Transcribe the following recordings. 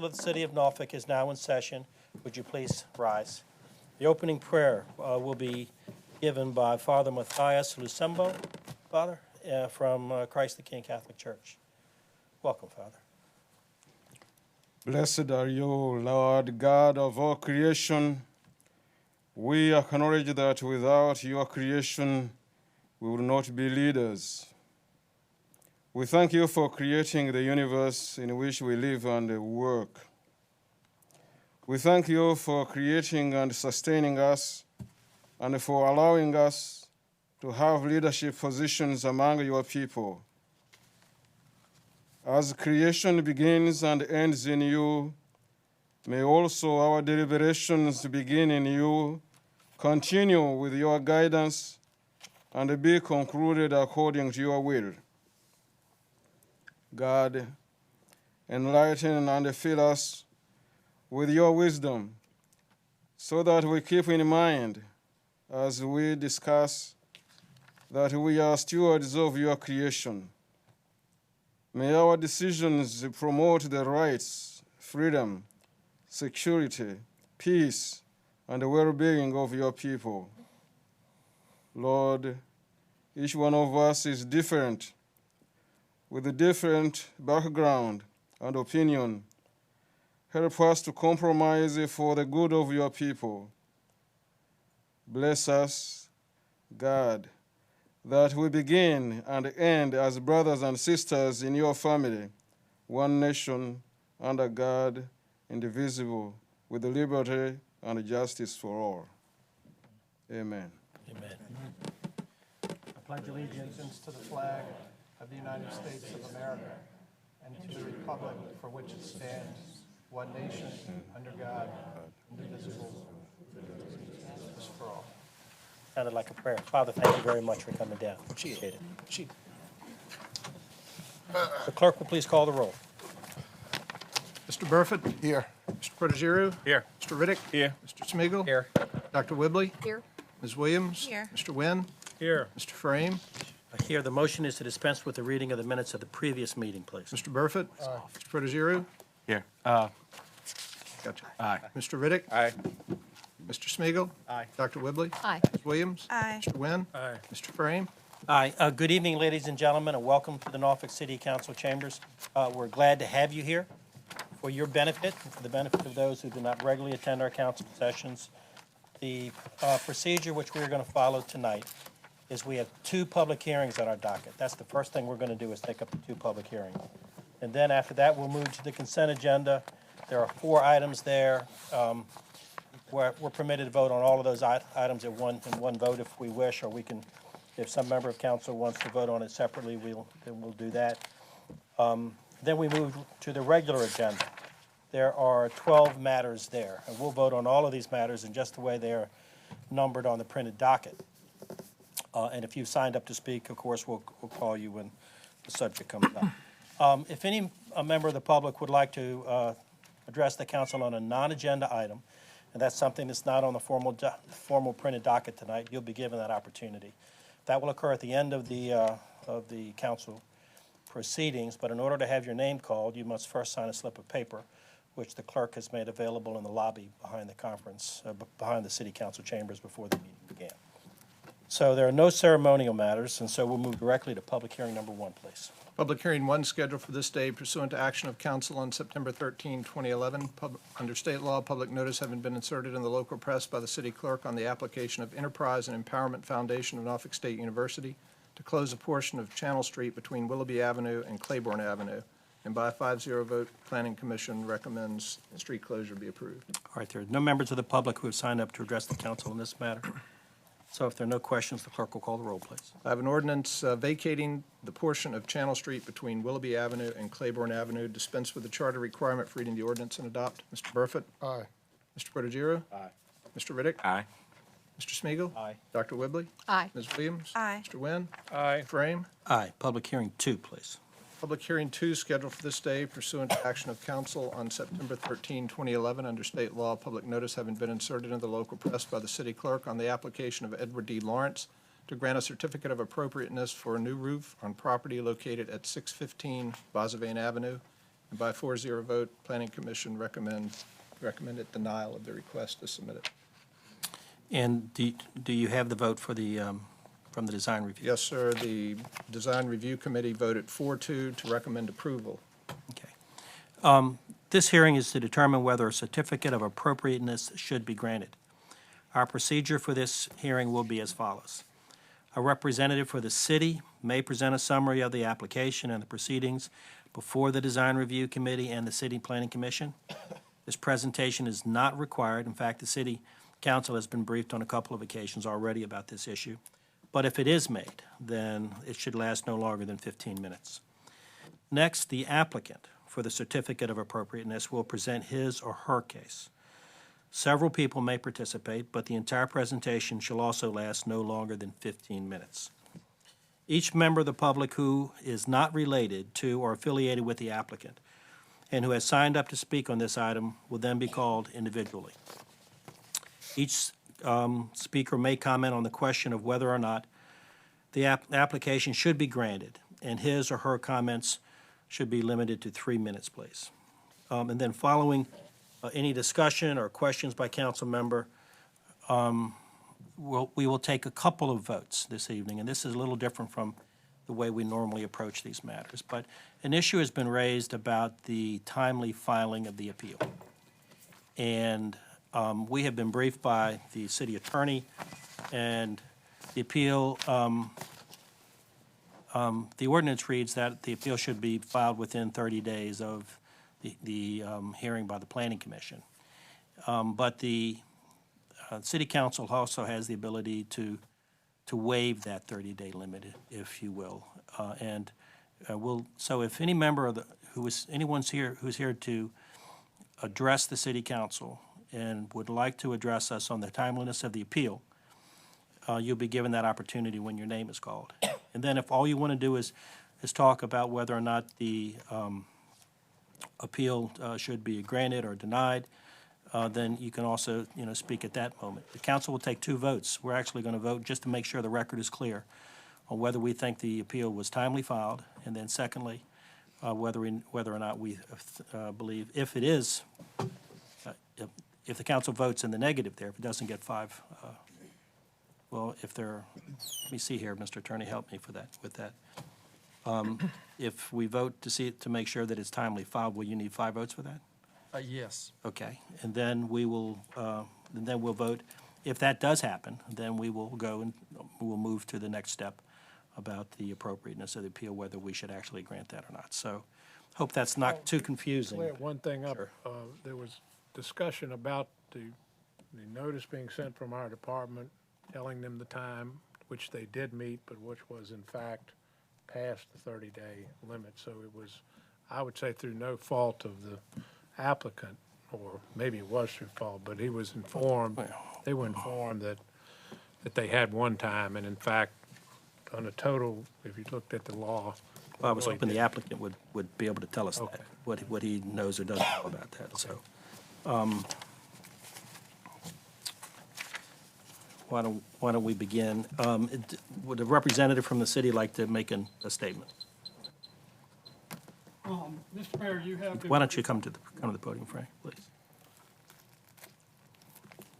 of the City of Norfolk is now in session. Would you please rise? The opening prayer will be given by Father Matthias Lucembo, Father, from Christ the King Catholic Church. Welcome, Father. Blessed are you, Lord God of all creation. We acknowledge that without your creation, we would not be leaders. We thank you for creating the universe in which we live and work. We thank you for creating and sustaining us and for allowing us to have leadership positions among your people. As creation begins and ends in you, may also our deliberations begin in you, continue with your guidance, and be concluded according to your will. God, enlighten and fill us with your wisdom, so that we keep in mind, as we discuss, that we are stewards of your creation. May our decisions promote the rights, freedom, security, peace, and the well-being of your people. Lord, each one of us is different, with a different background and opinion. Help us to compromise for the good of your people. Bless us, God, that we begin and end as brothers and sisters in your family, one nation, under God, indivisible, with liberty and justice for all. Amen. Amen. I pledge allegiance to the flag of the United States of America and to the republic for which it stands, one nation, under God, indivisible, with liberty and justice for all. Sounded like a prayer. Father, thank you very much for coming down. Appreciate it. The clerk will please call the roll. Mr. Burford? Here. Mr. Protogiru? Here. Mr. Riddick? Here. Mr. Smigiel, Here. Dr. Whibley? Here. Ms. Williams? Here. Mr. Wynn? Here. Mr. Frame? Here, the motion is to dispense with the reading of the minutes of the previous meeting, please. Mr. Burford? Mr. Protogiru? Here. Gotcha. Aye. Mr. Riddick? Aye. Mr. Smigiel, Aye. Dr. Whibley? Aye. Ms. Williams? Aye. Mr. Wynn? Aye. Mr. Frame? Aye. Good evening, ladies and gentlemen, and welcome to the Norfolk City Council chambers. We're glad to have you here for your benefit and for the benefit of those who do not regularly attend our council sessions. The procedure which we're going to follow tonight is we have two public hearings on our docket. That's the first thing we're going to do, is take up the two public hearings. And then after that, we'll move to the consent agenda. There are 4 items there. We're permitted to vote on all of those items in one vote if we wish, or we can, if some member of council wants to vote on it separately, we'll do that. Then we move to the regular agenda. There are 12 matters there, and we'll vote on all of these matters in just the way they're numbered on the printed docket. And if you've signed up to speak, of course, we'll call you when the subject comes up. If any member of the public would like to address the council on a non-agenda item, and that's something that's not on the formal printed docket tonight, you'll be given that opportunity. That will occur at the end of the council proceedings, but in order to have your name called, you must first sign a slip of paper, which the clerk has made available in the lobby behind the conference, behind the city council chambers before the meeting began. So there are no ceremonial matters, and so we'll move directly to public hearing number 1, please. Public hearing 1 scheduled for this day pursuant to action of council on September 13, 2011. Under state law, public notice having been inserted in the local press by the city clerk on the application of Enterprise and Empowerment Foundation of Norfolk State University to close a portion of Channel Street between Willoughby Avenue and Claiborne Avenue. And by a 5-0 vote, Planning Commission recommends street closure be approved. All right, there are no members of the public who have signed up to address the council in this matter. So if there are no questions, the clerk will call the roll, please. I have an ordinance vacating the portion of Channel Street between Willoughby Avenue and Claiborne Avenue. Dispense with the charter requirement for reading the ordinance and adopt. Mr. Burford? Aye. Mr. Protogiru? Aye. Mr. Riddick? Aye. Mr. Smigiel, Aye. Dr. Whibley? Aye. Ms. Williams? Aye. Mr. Wynn? Aye. Frame? Aye. Public hearing 2, please. Public hearing 2 scheduled for this day pursuant to action of council on September 13, 2011. Under state law, public notice having been inserted in the local press by the city clerk on the application of Edward D. Lawrence to grant a certificate of appropriateness for a new roof on property located at 615 Bosavane Avenue And by a 4-0 vote, Planning Commission recommended denial of the request to submit it. And do you have the vote for the, from the design review? Yes, sir. The Design Review Committee voted 4-2 to recommend approval. Okay. This hearing is to determine whether a certificate of appropriateness should be granted. Our procedure for this hearing will be as follows. A representative for the city may present a summary of the application and the proceedings before the Design Review Committee and the City Planning Commission. This presentation is not required. In fact, the City Council has been briefed on a couple of occasions already about this issue. But if it is made, then it should last no longer than 15 minutes. Next, the applicant for the certificate of appropriateness will present his or her case. Several people may participate, but the entire presentation shall also last no longer than 15 minutes. Each member of the public who is not related to or affiliated with the applicant and who has signed up to speak on this item will then be called individually. Each speaker may comment on the question of whether or not the application should be granted, and his or her comments should be limited to 3 minutes, please. And then following any discussion or questions by council member, we will take a couple of votes this evening, and this is a little different from the way we normally approach these matters. But an issue has been raised about the timely filing of the appeal. And we have been briefed by the city attorney, and the appeal, the ordinance reads that the appeal should be filed within 30 days of the hearing by the Planning Commission. But the City Council also has the ability to waive that 30-day limit, if you will. So if any member of anyone's here who's here to address the City Council and would like to address us on the timeliness of the appeal, you'll be given that opportunity when your name is called. And then if all you want to do is talk about whether or not the appeal should be granted or denied, then you can also, speak at that moment. The council will take 2 votes. We're actually going to vote just to make sure the record is clear on whether we think the appeal was timely filed, and then secondly, whether or not we believe, if it is, if the council votes in the negative there, if it doesn't get 5, let me see here, Mr. Attorney, help me with that. If we vote to make sure that it's timely filed, will you need 5 votes for that? Yes. Okay, and then we'll vote. If that does happen, then we will go and we'll move to the next step about the appropriateness of the appeal, whether we should actually grant that or not. So, hope that's not too confusing. Clear one thing up. Sure. There was discussion about the notice being sent from our department telling them the time, which they did meet, but which was in fact past the 30-day limit. So it was, I would say, through no fault of the applicant, or maybe it was through fault, but he was informed, they were informed that they had one time, and in fact, on a total, if you looked at the law. I was hoping the applicant would be able to tell us that, what he knows or doesn't know about that, so. Why don't we begin? Would a representative from the city like to make a statement? Mr. Mayor, you have been... Why don't you come to the podium, Frank, please?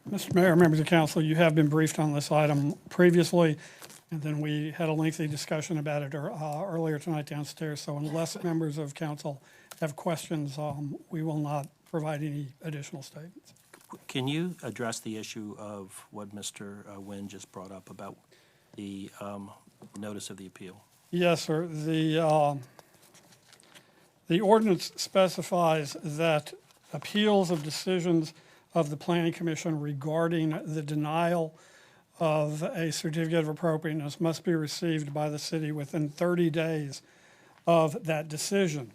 Mr. Mayor, members of council, you have been briefed on this item previously, and then we had a lengthy discussion about it earlier tonight downstairs. So unless members of council have questions, we will not provide any additional statements. Can you address the issue of what Mr. Nguyen just brought up about the notice of the appeal? Yes, sir. The ordinance specifies that appeals of decisions of the Planning Commission regarding the denial of a certificate of appropriateness must be received by the city within 30 days of that decision.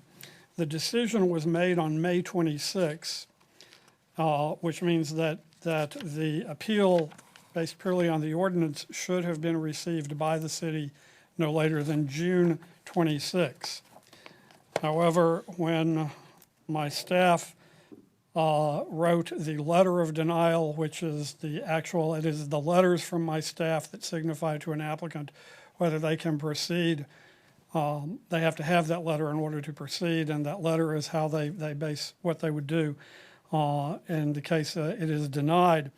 The decision was made on May 26, which means that the appeal based purely on the ordinance should have been received by the city no later than June 26. However, when my staff wrote the letter of denial, which is it is the letters from my staff that signify to an applicant whether they can proceed They have to have that letter in order to proceed, and that letter is how they base what they would do. In the case it is denied,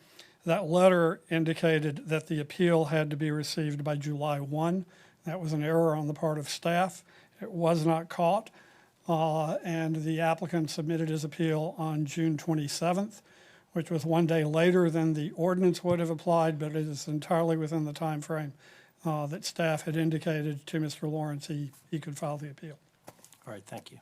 that letter indicated that the appeal had to be received by July 1. That was an error on the part of staff. It was not caught, and the applicant submitted his appeal on June 27th, which was one day later than the ordinance would have applied, but it is entirely within the time frame that staff had indicated to Mr. Lawrence he could file the appeal. All right, thank you.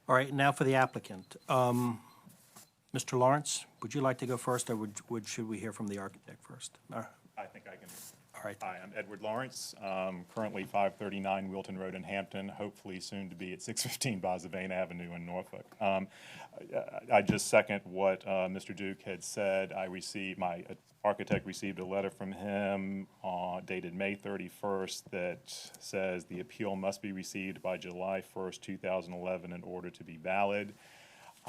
All right, now for the applicant. Mr. Lawrence, would you like to go first, or should we hear from the architect first? I think I can. All right. Hi, I'm Edward Lawrence, currently 539 Wilton Road in Hampton, hopefully soon to be at 615 Bosavane Avenue in Norfolk. I just second what Mr. Duke had said. My architect received a letter from him dated May 31st that says the appeal must be received by July 1st, 2011 in order to be valid.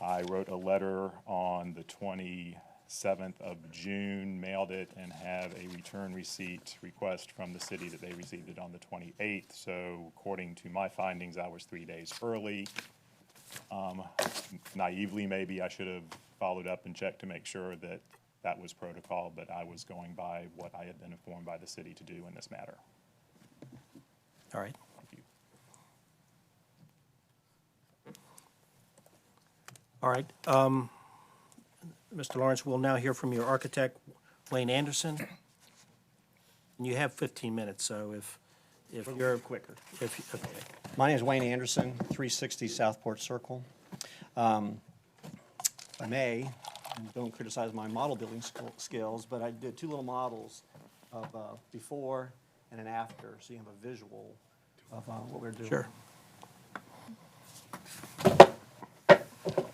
I wrote a letter on the 27th of June, mailed it, and have a return receipt request from the city that they received it on the 28th. So according to my findings, I was 3 days early. Naively, maybe I should have followed up and checked to make sure that that was protocol, but I was going by what I had been informed by the city to do in this matter. All right. Thank you. All right. Mr. Lawrence, we'll now hear from your architect, Wayne Anderson. And you have 15 minutes, so if you're quicker. Okay. My name is Wayne Anderson, 360 Southport Circle. I may, and don't criticize my model building skills, but I did two little models of before and an after, so you have a visual of what we're doing. Sure.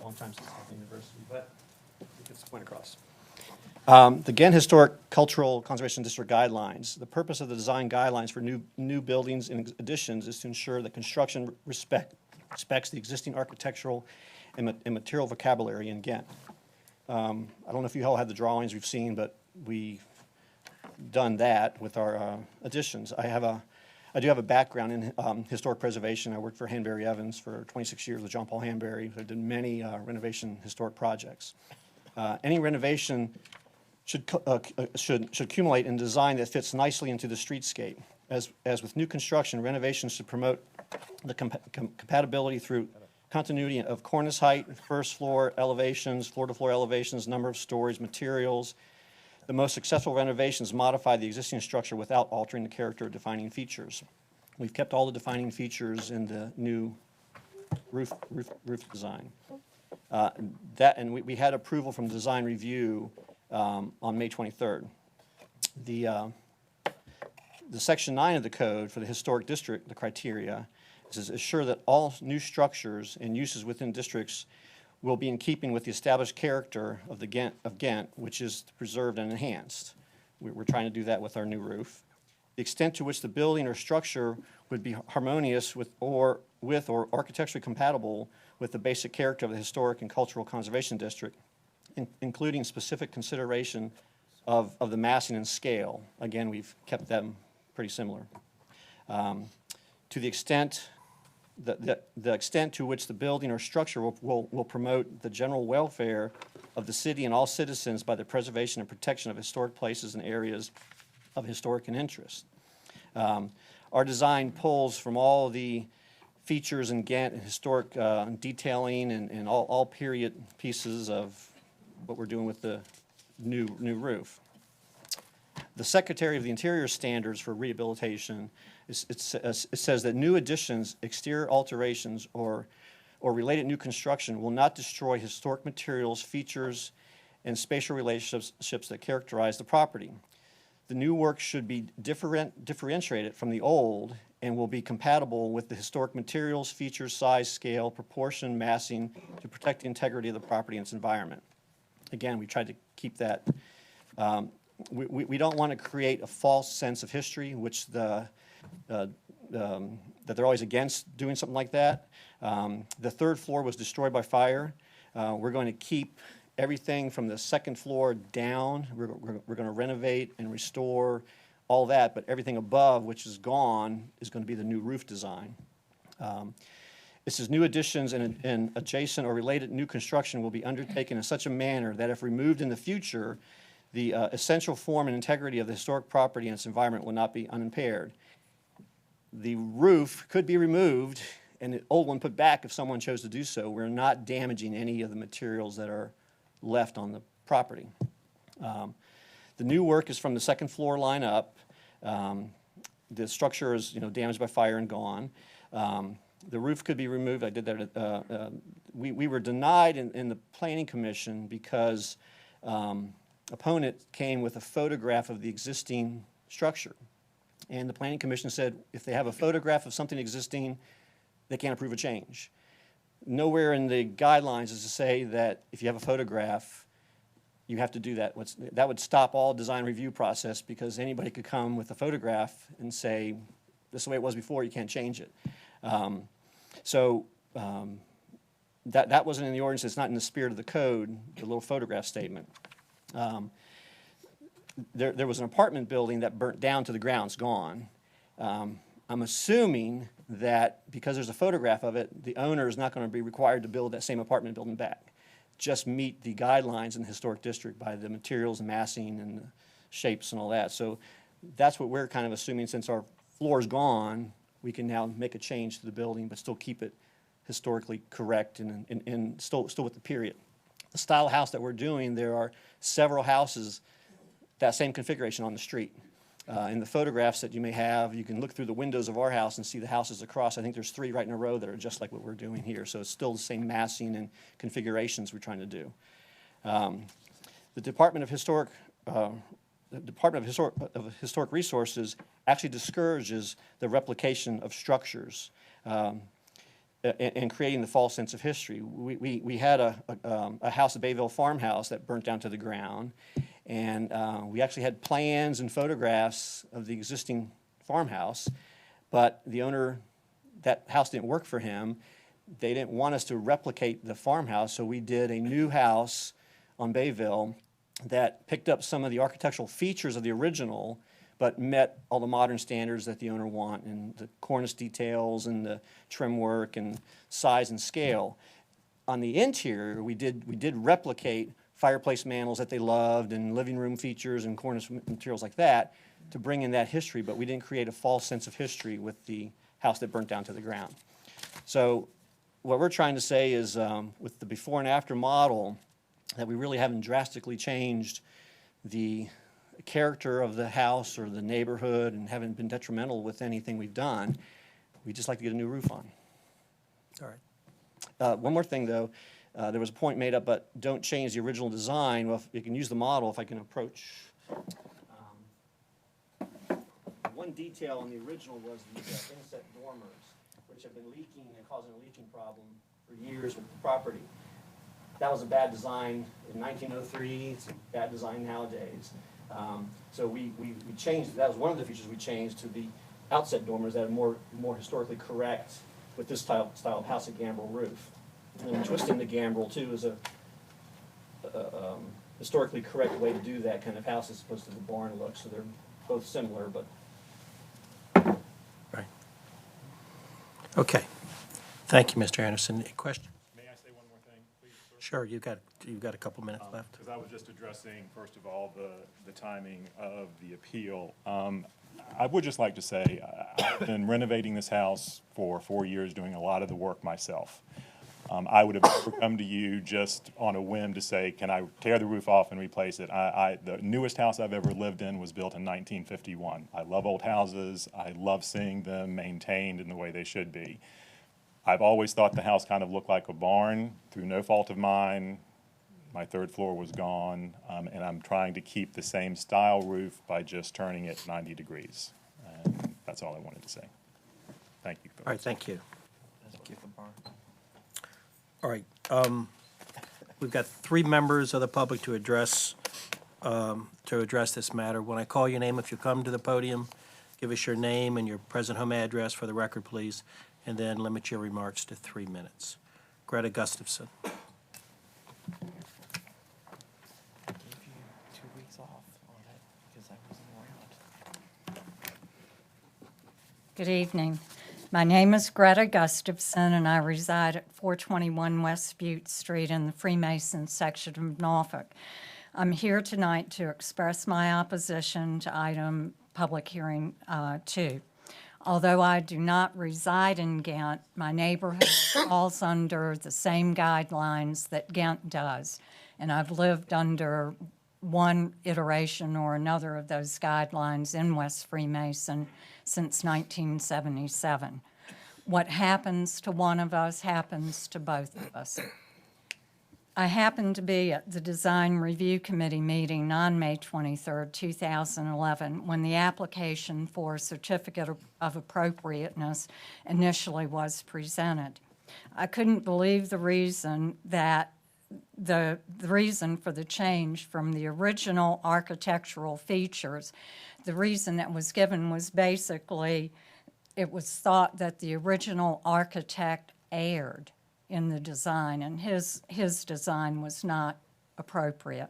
Long time since I was at university, but it gets the point across. The Ghent Historic Cultural Conservation District Guidelines. The purpose of the design guidelines for new buildings and additions is to ensure that construction respects the existing architectural and material vocabulary in Ghent. I don't know if you all had the drawings we've seen, but we've done that with our additions. I do have a background in historic preservation. I worked for Hanbury Evans for 26 years with John Paul Hanbury. I did many renovation historic projects. Any renovation should accumulate in design that fits nicely into the streetscape. As with new construction, renovations should promote the compatibility through continuity of cornice height, first floor elevations, floor-to-floor elevations, number of stories, materials. The most successful renovations modify the existing structure without altering the character or defining features. We've kept all the defining features in the new roof design. We had approval from design review on May 23rd. The Section 9 of the code for the historic district, the criteria, is assure that all new structures and uses within districts will be in keeping with the established character of Ghent, which is preserved and enhanced. We're trying to do that with our new roof. The extent to which the building or structure would be harmonious with or architecturally compatible with the basic character of the historic and cultural conservation district, including specific consideration of the massing and scale. Again, we've kept them pretty similar. To the extent the extent to which the building or structure will promote the general welfare of the city and all citizens by the preservation and protection of historic places and areas of historic interest. Our design pulls from all the features in Ghent and historic detailing and all period pieces of what we're doing with the new roof. The Secretary of the Interior standards for rehabilitation, it says that new additions, exterior alterations, or related new construction will not destroy historic materials, features, and spatial relationships that characterize the property. The new work should be differentiated from the old and will be compatible with the historic materials, features, size, scale, proportion, massing to protect the integrity of the property and its environment. Again, we tried to keep that. We don't want to create a false sense of history, which that they're always against doing something like that. The third floor was destroyed by fire. We're going to keep everything from the second floor down. We're going to renovate and restore all that, but everything above, which is gone, is going to be the new roof design. It says new additions and adjacent or related new construction will be undertaken in such a manner that if removed in the future, the essential form and integrity of the historic property and its environment will not be unimpaired. The roof could be removed and the old one put back if someone chose to do so. We're not damaging any of the materials that are left on the property. The new work is from the second floor line up. The structure is, damaged by fire and gone. The roof could be removed. I did that. We were denied in the Planning Commission because opponent came with a photograph of the existing structure. And the Planning Commission said if they have a photograph of something existing, they can't approve a change. Nowhere in the guidelines is to say that if you have a photograph, you have to do that. That would stop all design review process because anybody could come with a photograph and say, this is the way it was before, you can't change it. That wasn't in the ordinance. It's not in the spirit of the code, the little photograph statement. There was an apartment building that burnt down to the ground. It's gone. I'm assuming that because there's a photograph of it, the owner is not going to be required to build that same apartment building back. Just meet the guidelines in the historic district by the materials and massing and the shapes and all that. So that's what we're kind of assuming. Since our floor is gone, we can now make a change to the building but still keep it historically correct and still with the period. The style of house that we're doing, there are several houses that same configuration on the street. In the photographs that you may have, you can look through the windows of our house and see the houses across. I think there's 3 right in a row that are just like what we're doing here. So it's still the same massing and configurations we're trying to do. The Department of Historic Resources actually discourages the replication of structures and creating the false sense of history. We had a house, a Bayville farmhouse, that burnt down to the ground. And we actually had plans and photographs of the existing farmhouse, but the owner, that house didn't work for him. They didn't want us to replicate the farmhouse, so we did a new house on Bayville that picked up some of the architectural features of the original, but met all the modern standards that the owner want, and the cornice details and the trim work and size and scale. On the interior, we did replicate fireplace mantles that they loved and living room features and cornice materials like that to bring in that history, but we didn't create a false sense of history with the house that burnt down to the ground. So what we're trying to say is with the before and after model, that we really haven't drastically changed the character of the house or the neighborhood and haven't been detrimental with anything we've done. We'd just like to get a new roof on. All right. One more thing, though. There was a point made up, but don't change the original design. Well, you can use the model if I can approach. One detail on the original was the inset dormers, which have been leaking and causing a leaking problem for years with the property. That was a bad design in 1903. It's a bad design nowadays. So we changed. That was one of the features we changed to the outset dormers that are more historically correct with this style of house and gambrel roof. And then twisting the gambrel too is a historically correct way to do that kind of house as opposed to the barn look. So they're both similar, but Right. Okay. Thank you, Mr. Anderson. Any question? May I say one more thing, please, sir? Sure, you've got a couple minutes left. Because I was just addressing, first of all, the timing of the appeal. I would just like to say, I've been renovating this house for 4 years, doing a lot of the work myself. I would have never come to you just on a whim to say, can I tear the roof off and replace it? The newest house I've ever lived in was built in 1951. I love old houses. I love seeing them maintained in the way they should be. I've always thought the house kind of looked like a barn. Through no fault of mine, my 3rd floor was gone, and I'm trying to keep the same style roof by just turning it 90 degrees. And that's all I wanted to say. Thank you. All right, thank you. Thank you. All right, we've got 3 members of the public to address this matter. When I call your name, if you come to the podium, give us your name and your present home address for the record, please, and then limit your remarks to 3 minutes. Greta Gustafson. I gave you 2 weeks off on it because I wasn't around. Good evening. My name is Greta Gustafson, and I reside at 421 West Butte Street in the Freemason section of Norfolk. I'm here tonight to express my opposition to item public hearing 2. Although I do not reside in Ghent, my neighborhood falls under the same guidelines that Ghent does, and I've lived under one iteration or another of those guidelines in West Freemason since 1977. What happens to one of us happens to both of us. I happened to be at the Design Review Committee meeting on May 23, 2011, when the application for a certificate of appropriateness initially was presented. I couldn't believe the reason that the reason for the change from the original architectural features. The reason that was given was basically it was thought that the original architect erred in the design, and his design was not appropriate,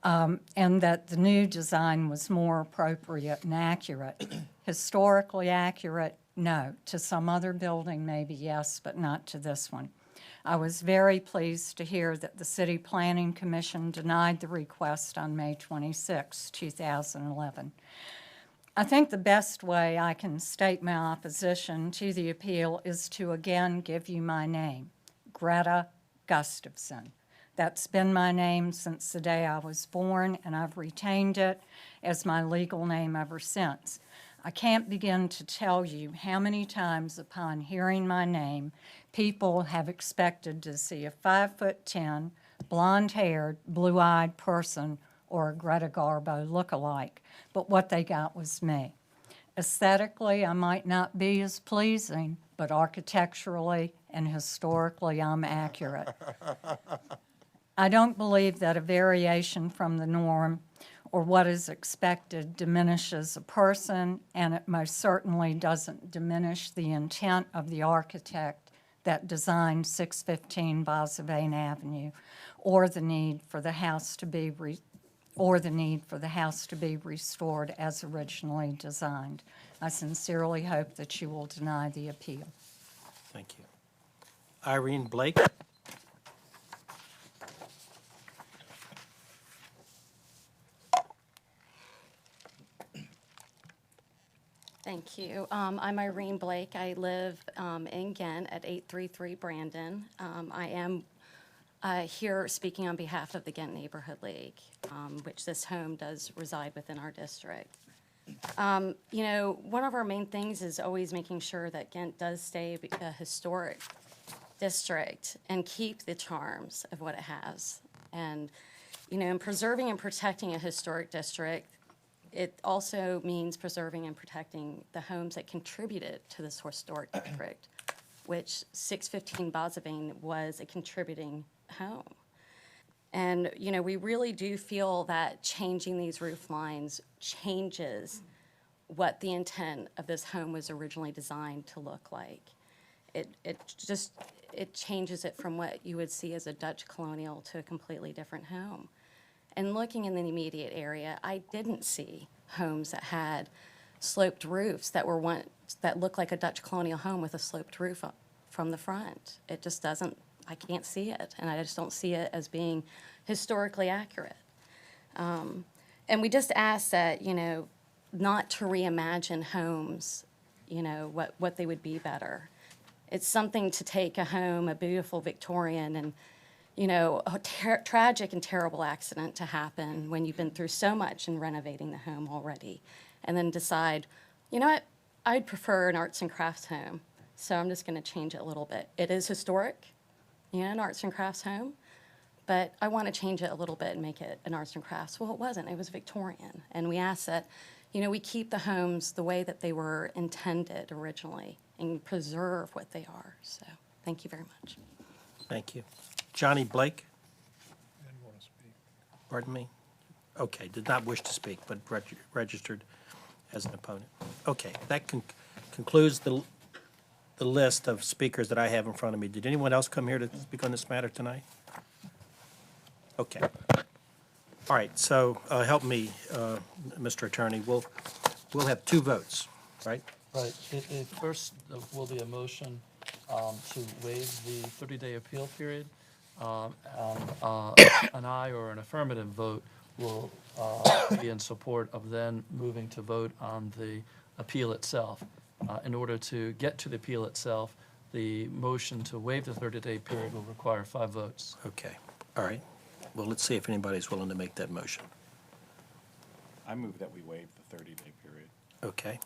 and that the new design was more appropriate and accurate. Historically accurate, no. To some other building, maybe yes, but not to this one. I was very pleased to hear that the City Planning Commission denied the request on May 26, 2011. I think the best way I can state my opposition to the appeal is to again give you my name, Greta Gustafson. That's been my name since the day I was born, and I've retained it as my legal name ever since. I can't begin to tell you how many times upon hearing my name, people have expected to see a 5'10", blonde-haired, blue-eyed person or a Greta Garbo look-alike, but what they got was me. Aesthetically, I might not be as pleasing, but architecturally and historically, I'm accurate. I don't believe that a variation from the norm or what is expected diminishes a person, and it most certainly doesn't diminish the intent of the architect that designed 615 Bosavane Avenue, or the need for the house to be restored as originally designed. I sincerely hope that you will deny the appeal. Thank you. Irene Blake? Thank you. I'm Irene Blake. I live in Ghent at 833 Brandon. I am here speaking on behalf of the Ghent Neighborhood League, which this home does reside within our district. You know, one of our main things is always making sure that Ghent does stay a historic district and keep the charms of what it has. And, you know, in preserving and protecting a historic district, it also means preserving and protecting the homes that contributed to this historic district, which 615 Bosavane was a contributing home. And, you know, we really do feel that changing these roof lines changes what the intent of this home was originally designed to look like. It changes it from what you would see as a Dutch colonial to a completely different home. And looking in the immediate area, I didn't see homes that had sloped roofs that looked like a Dutch colonial home with a sloped roof up from the front. It just doesn't, I can't see it, and I just don't see it as being historically accurate. And we just ask that, you know, not to reimagine homes, you know, what they would be better. It's something to take a home, a beautiful Victorian, and, you know, a tragic and terrible accident to happen when you've been through so much in renovating the home already, and then decide, you know what, I'd prefer an arts and crafts home, so I'm just going to change it a little bit. It is historic, you know, an arts and crafts home, but I want to change it a little bit and make it an arts and crafts. Well, it wasn't. It was Victorian, and we ask that, you know, we keep the homes the way that they were intended originally and preserve what they are. So thank you very much. Thank you. Johnny Blake? Didn't want to speak. Pardon me? Okay, did not wish to speak, but registered as an opponent. Okay, that concludes the list of speakers that I have in front of me. Did anyone else come here to speak on this matter tonight? Okay. All right, so help me, Mr. Attorney. We'll have two votes, right? Right. It first will be a motion to waive the 30-day appeal period. An aye or an affirmative vote will be in support of then moving to vote on the appeal itself. In order to get to the appeal itself, the motion to waive the 30-day period will require 5 votes. Okay, all right. Well, let's see if anybody's willing to make that motion. I move that we waive the 30-day period. Okay.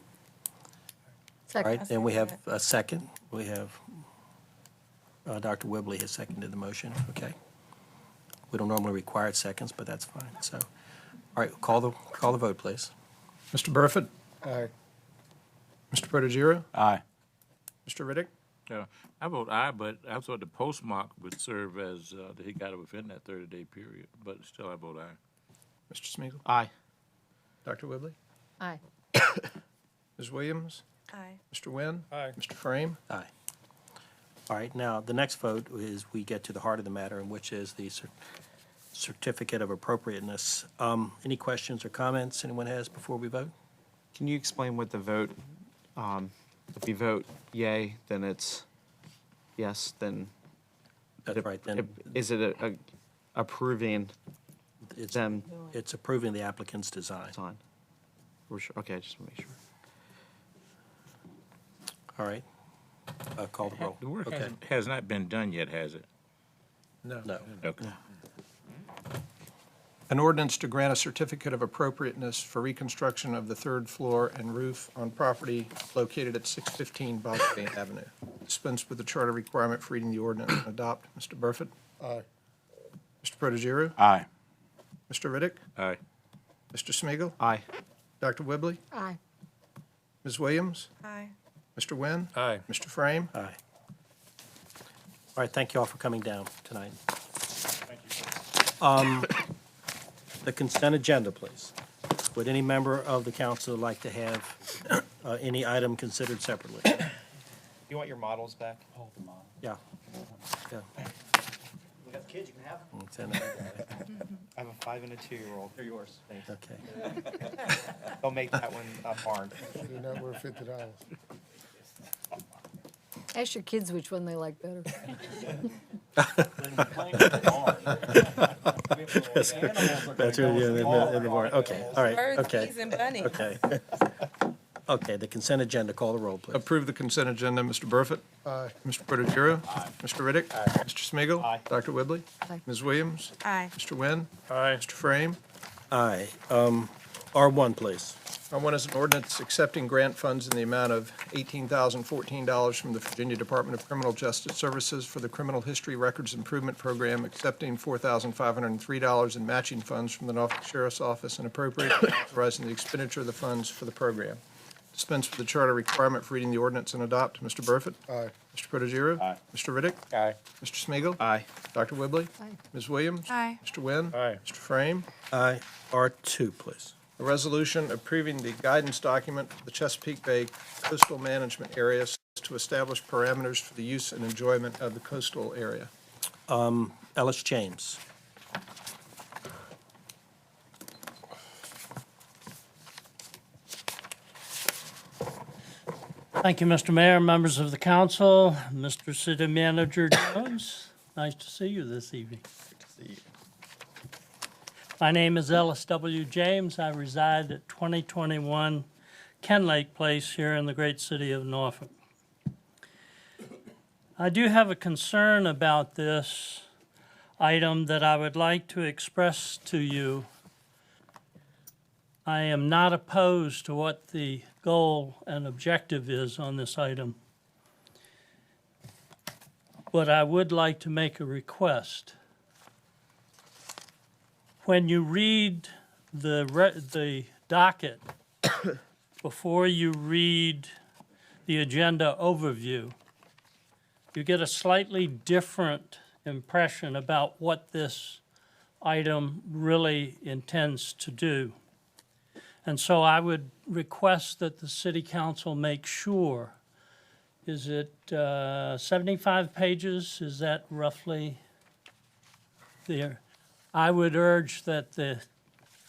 All right, then we have a second. We have, Dr. Whibley has seconded the motion, okay. We don't normally require seconds, but that's fine, so. All right, call the vote, please. Mr. Burford? Aye. Mr. Protogiru? Aye. Mr. Riddick? Yeah, I vote aye, but I thought the postmark would serve as that he got it within that 30-day period, but still I vote aye. Mr. Smeagol? Aye. Dr. Whibley? Aye. Ms. Williams? Aye. Mr. Wynn? Aye. Mr. Frame? Aye. All right, now, the next vote is we get to the heart of the matter, and which is the certificate of appropriateness. Any questions or comments anyone has before we vote? Can you explain what the vote, if you vote yay, then it's yes, then That's right, then is it a approving it's, them it's approving the applicant's design. design? We're sure, okay, just want to make sure. All right, call the roll. The work Okay. has not been done yet, has it? No. No. Okay. An ordinance to grant a certificate of appropriateness for reconstruction of the third floor and roof on property located at 615 Boston Avenue. Dispense with the charter requirement for reading the ordinance and adopt. Mr. Burford? Aye. Mr. Protogiru? Aye. Mr. Riddick? Aye. Mr. Smeagol? Aye. Dr. Whibley? Aye. Ms. Williams? Aye. Mr. Wynn? Aye. Mr. Frame? Aye. All right, thank you all for coming down tonight. The consent agenda, please. Would any member of the council like to have any item considered separately? You want your models back? Yeah. Yeah. We got kids, you can have them. Consent agenda. I have a 5 and a 2-year-old. They're yours. Thanks. Okay. They'll make that one barn. You're not worth $50. Ask your kids which one they like better. That's really, in the morning. Okay, all right, Birds, okay. bees, and bunnies. Okay. Okay, the consent agenda, call the roll, please. Approve the consent agenda. Mr. Burford? Aye. Mr. Protogiru? Mr. Riddick? Mr. Smeagol? Aye. Dr. Whibley? Aye. Ms. Williams? Aye. Mr. Wynn? Aye. Mr. Frame? Aye. R1, please. R1 is an ordinance accepting grant funds in the amount of $18,014 from the Virginia Department of Criminal Justice Services for the Criminal History Records Improvement Program, accepting $4,503 in matching funds from the Norfolk Sheriff's Office and appropriating and authorizing the expenditure of the funds for the program. Dispense with the charter requirement for reading the ordinance and adopt. Mr. Burford? Aye. Mr. Protogiru? Aye. Mr. Riddick? Aye. Mr. Smeagol? Aye. Dr. Whibley? Aye. Ms. Williams? Aye. Mr. Wynn? Aye. Mr. Frame? Aye. R2, please. A resolution approving the guidance document for the Chesapeake Bay Coastal Management Area to establish parameters for the use and enjoyment of the coastal area. Ellis James. Thank you, Mr. Mayor, members of the council, Mr. City Manager Jones. Nice to see you this evening. My name is Ellis W. James. I reside at 2021 Ken Lake Place here in the great city of Norfolk. I do have a concern about this item that I would like to express to you. I am not opposed to what the goal and objective is on this item, but I would like to make a request. When you read the docket, before you read the agenda overview, you get a slightly different impression about what this item really intends to do. And so I would request that the city council make sure, is it 75 pages? Is that roughly there? I would urge that the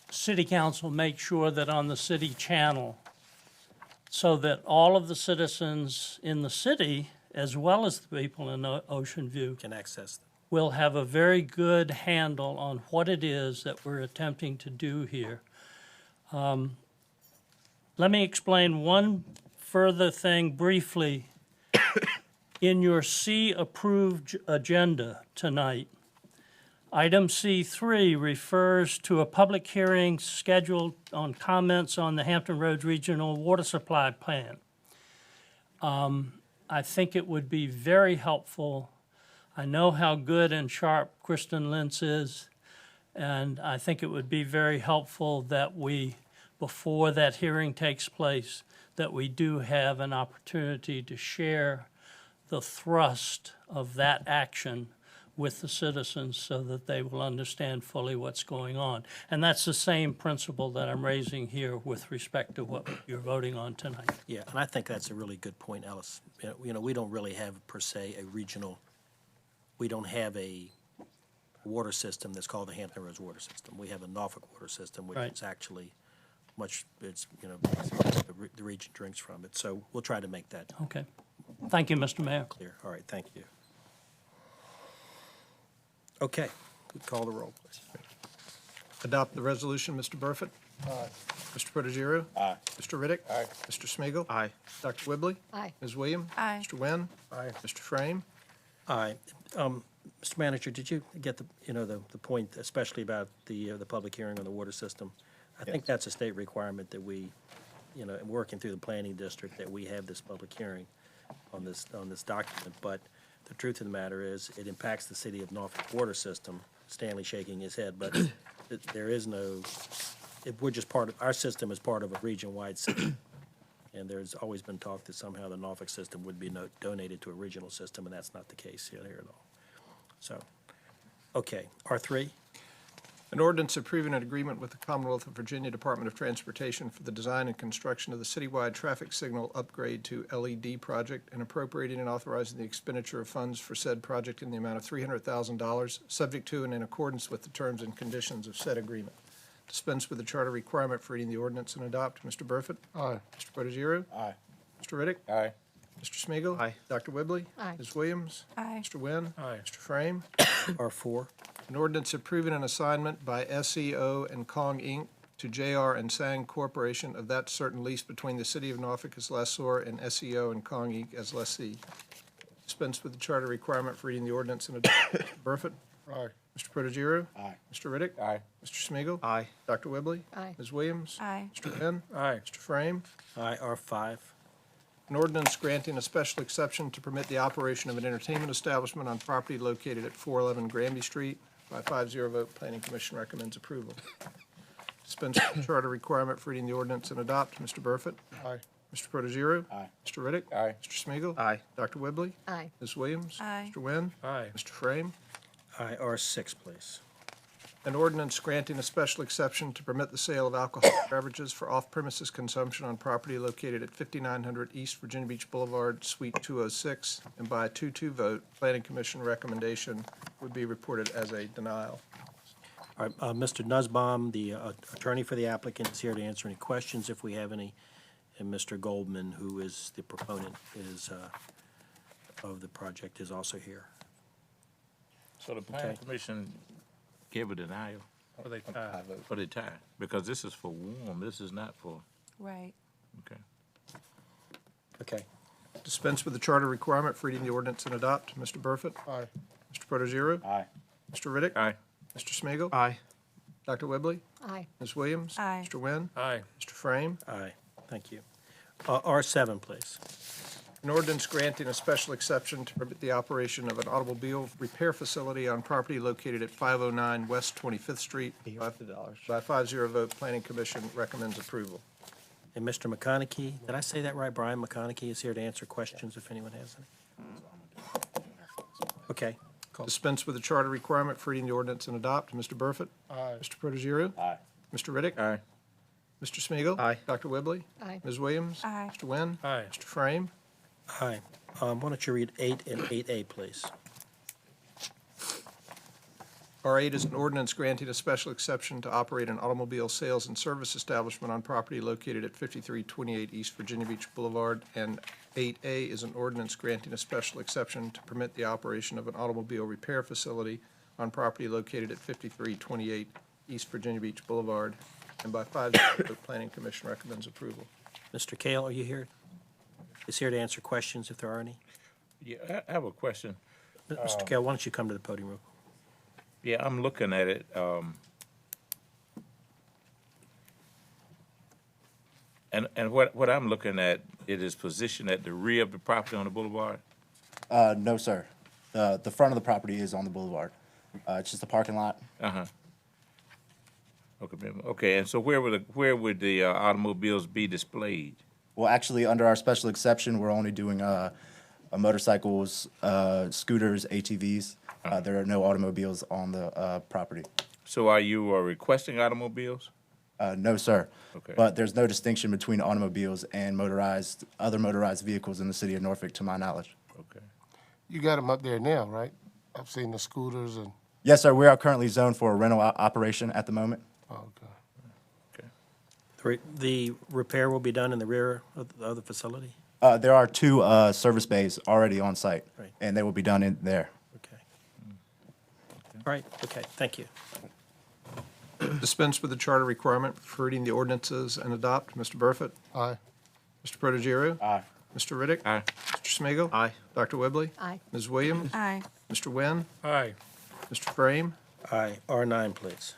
city council make sure that on the city channel, so that all of the citizens in the city, as well as the people in Ocean View, Can access them. will have a very good handle on what it is that we're attempting to do here. Let me explain one further thing briefly. In your C-approved agenda tonight, item C3 refers to a public hearing scheduled on comments on the Hampton Roads Regional Water Supply Plan. I think it would be very helpful. I know how good and sharp Kristen Lentz is, and I think it would be very helpful that we, before that hearing takes place, that we do have an opportunity to share the thrust of that action with the citizens so that they will understand fully what's going on. And that's the same principle that I'm raising here with respect to what you're voting on tonight. Yeah, and I think that's a really good point, Ellis. You know, we don't really have per se a regional, we don't have a water system that's called the Hampton Roads Water System. We have a Norfolk water system, which Right. is actually much, it's, you know, the region drinks from it. So we'll try to make that Okay. Thank you, Mr. Mayor. clear. All right, thank you. Okay, call the roll, please. Adopt the resolution, Mr. Burford? Aye. Mr. Protogiru? Aye. Mr. Riddick? Aye. Mr. Smigiel, Aye. Dr. Whibley? Aye. Ms. Williams? Aye. Mr. Wynn? Aye. Mr. Frame? Aye. Mr. Manager, did you get the, you know, the point, especially about the public hearing on the water system? I think that's a state requirement that we, you know, working through the planning district, that we have this public hearing on this document. But the truth of the matter is, it impacts the city of Norfolk water system. Stanley shaking his head, but there is no, we're just part of, our system is part of a region-wide system. And there's always been talk that somehow the Norfolk system would be donated to a regional system, and that's not the case here at all. So, okay, R3, An ordinance approving an agreement with the Commonwealth of Virginia Department of Transportation for the design and construction of the citywide traffic signal upgrade to LED project and appropriating and authorizing the expenditure of funds for said project in the amount of $300,000, subject to and in accordance with the terms and conditions of said agreement. Dispense with the charter requirement for reading the ordinance and adopt. Mr. Burford? Aye. Mr. Protogiru? Aye. Mr. Riddick? Aye. Mr. Smigiel, Aye. Dr. Whibley? Aye. Ms. Williams? Aye. Mr. Wynn? Aye. Mr. Frame? R4, An ordinance approving an assignment by SEO and Kong, Inc. to J.R. and Sang Corporation of that certain lease between the City of Norfolk as lessor and SEO and Kong, Inc. as lessee. Dispense with the charter requirement for reading the ordinance and adopt. Mr. Burford? Aye. Mr. Protogiru? Aye. Mr. Riddick? Aye. Mr. Smigiel, Aye. Dr. Whibley? Aye. Ms. Williams? Aye. Mr. Wynn? Aye. Mr. Frame? aye, R5, An ordinance granting a special exception to permit the operation of an entertainment establishment on property located at 411 Granby Street. By 5-0 vote, Planning Commission recommends approval. Dispense with the charter requirement for reading the ordinance and adopt. Mr. Burford? Aye. Mr. Protogiru? Aye. Mr. Riddick? Aye. Mr. Smigiel, Aye. Dr. Whibley? Aye. Ms. Williams? Aye. Mr. Wynn? Aye. Mr. Frame? aye, R6, please. An ordinance granting a special exception to permit the sale of alcoholic beverages for off-premises consumption on property located at 5900 East Virginia Beach Boulevard, Suite 206, and by a 2-2 vote, Planning Commission recommendation would be reported as a denial. All right, Mr. Nussbaum, the attorney for the applicant, is here to answer any questions if we have any. And Mr. Goldman, who is the proponent of the project, is also here. So the planning commission gave a denial Are they tied? for the tie, because this is for warm, this is not for, Right. okay. Okay, Dispense with the charter requirement for reading the ordinance and adopt. Mr. Burford? Aye. Mr. Protogiru? Aye. Mr. Riddick? Aye. Mr. Smigiel, Aye. Dr. Whibley? Aye. Ms. Williams? Aye. Mr. Wynn? Aye. Mr. Frame? aye, thank you. R7, please. An ordinance granting a special exception to permit the operation of an automobile repair facility on property located at 509 West 25th Street. By a 5-0 vote, Planning Commission recommends approval. And Mr. McConaughey, did I say that right? Brian McConaughey is here to answer questions if anyone has any. Okay, Dispense with the charter requirement for reading the ordinance and adopt. Mr. Burford? Aye. Mr. Protogiru? Aye. Mr. Riddick? Aye. Mr. Smigiel, Aye. Dr. Whibley? Aye. Ms. Williams? Aye. Mr. Wynn? Aye. Mr. Frame? aye. Why don't you read 8 and 8A, please? R8 is an ordinance granting a special exception to operate an automobile sales and service establishment on property located at 5328 East Virginia Beach Boulevard. And 8A is an ordinance granting a special exception to permit the operation of an automobile repair facility on property located at 5328 East Virginia Beach Boulevard. And by 5-0 vote, Planning Commission recommends approval. Mr. Kale, are you here? Is here to answer questions if there are any? Yeah, I have a question. Mr. Kale, why don't you come to the podium real quick? Yeah, I'm looking at it, and what I'm looking at, it is positioned at the rear of the property on the boulevard? No, sir. The front of the property is on the boulevard. It's just a parking lot. Uh-huh. Okay, and so where would the automobiles be displayed? Well, actually, under our special exception, we're only doing motorcycles, scooters, ATVs. There are no automobiles on the property. So are you requesting automobiles? No, sir. Okay. But there's no distinction between automobiles and other motorized vehicles in the city of Norfolk, to my knowledge. Okay. You got them up there now, right? I've seen the scooters and. Yes, sir. We are currently zoned for a rental operation at the moment. Oh, okay. The repair will be done in the rear of the facility? There are two service bays already on site, Right. and they will be done in there. Okay. All right, okay, thank you. Dispense with the charter requirement for reading the ordinances and adopt. Mr. Burford? Aye. Mr. Protogiru? Aye. Mr. Riddick? Aye. Mr. Smigiel, Aye. Dr. Whibley? Aye. Ms. Williams? Aye. Mr. Wynn? Aye. Mr. Frame? Aye, R9, please.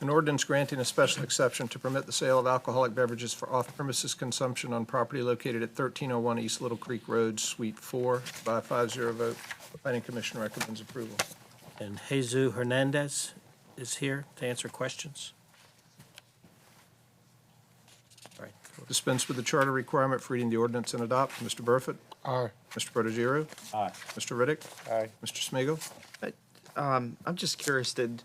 An ordinance granting a special exception to permit the sale of alcoholic beverages for off-premises consumption on property located at 1301 East Little Creek Road, Suite 4. By a 5-0 vote, the Planning Commission recommends approval. And Jesus Hernandez is here to answer questions. All right, Dispense with the charter requirement for reading the ordinance and adopt. Mr. Burford? Aye. Mr. Protogiru? Aye. Mr. Riddick? Aye. Mr. Smigiel, I'm just curious, did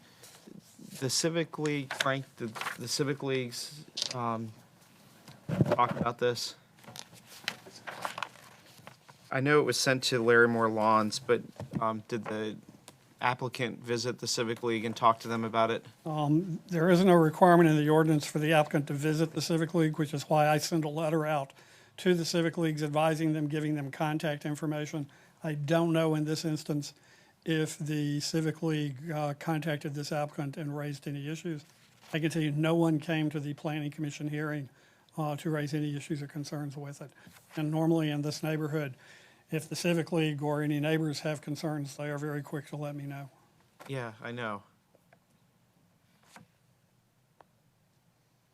the Civic League, Frank, did the Civic Leagues talk about this? I know it was sent to Larry Moore Lawns, but did the applicant visit the Civic League and talk to them about it? There is no requirement in the ordinance for the applicant to visit the Civic League, which is why I sent a letter out to the Civic Leagues advising them, giving them contact information. I don't know in this instance if the Civic League contacted this applicant and raised any issues. I can tell you no one came to the Planning Commission hearing to raise any issues or concerns with it. And normally in this neighborhood, if the Civic League or any neighbors have concerns, they are very quick to let me know. Yeah, I know.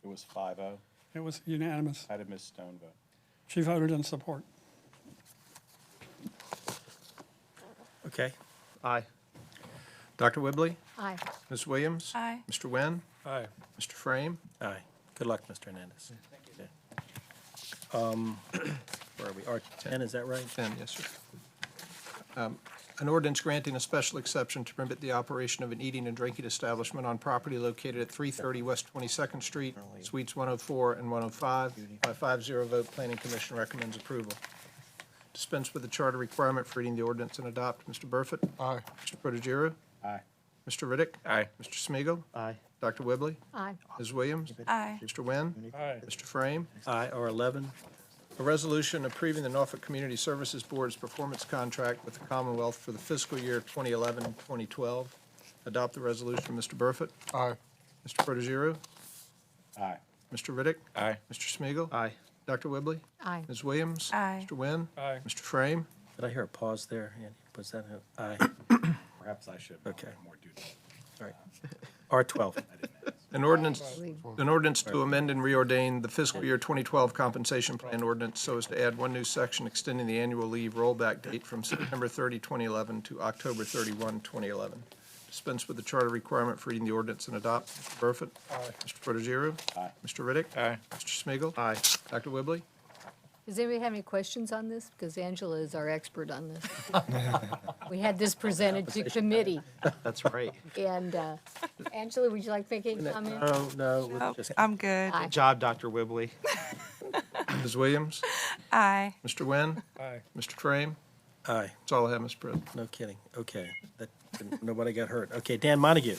It was 5-0. It was unanimous. How did Ms. Stone vote? She voted in support. okay. Aye. Dr. Whibley? Aye. Ms. Williams? Aye. Mr. Wynn? Aye. Mr. Frame? Aye. Good luck, Mr. Hernandez. Where are we? R10, is that right? 10, yes, sir. An ordinance granting a special exception to permit the operation of an eating and drinking establishment on property located at 330 West 22nd Street, Suites 104 and 105. By 5-0 vote, Planning Commission recommends approval. Dispense with the charter requirement for reading the ordinance and adopt. Mr. Burford? Aye. Mr. Protogiru? Aye. Mr. Riddick? Aye. Mr. Smigiel, Aye. Dr. Whibley? Aye. Ms. Williams? Aye. Mr. Wynn? Aye. Mr. Frame? Aye, R11. A resolution approving the Norfolk Community Services Board's performance contract with the Commonwealth for the fiscal year 2011-2012. Adopt the resolution. Mr. Burford? Aye. Mr. Protogiru? Aye. Mr. Riddick? Aye. Mr. Smigiel, Aye. Dr. Whibley? Aye. Ms. Williams? Aye. Mr. Wynn? Aye. Mr. Frame? Did I hear a pause there? Andy, was that a, aye? Perhaps I should. Okay. More duty. All right. R12. An ordinance to amend and reordain the fiscal year 2012 compensation plan ordinance so as to add one new section extending the annual leave rollback date from September 30, 2011 to October 31, 2011. Dispense with the charter requirement for reading the ordinance and adopt. Mr. Burford? Aye. Mr. Protogiru? Aye. Mr. Riddick? Aye. Mr. Smigiel, Aye. Dr. Whibley? Does anybody have any questions on this? Because Angela is our expert on this. We had this presented to committee. That's right. And Angela, would you like to make any comment? No, we'll just, I'm good. Aye. Good job, Dr. Whibley. Ms. Williams? Aye. Mr. Wynn? Aye. Mr. Frame? Aye. That's all I have, Mr. President. No kidding. Okay. Nobody got hurt. Okay, Dan Montague.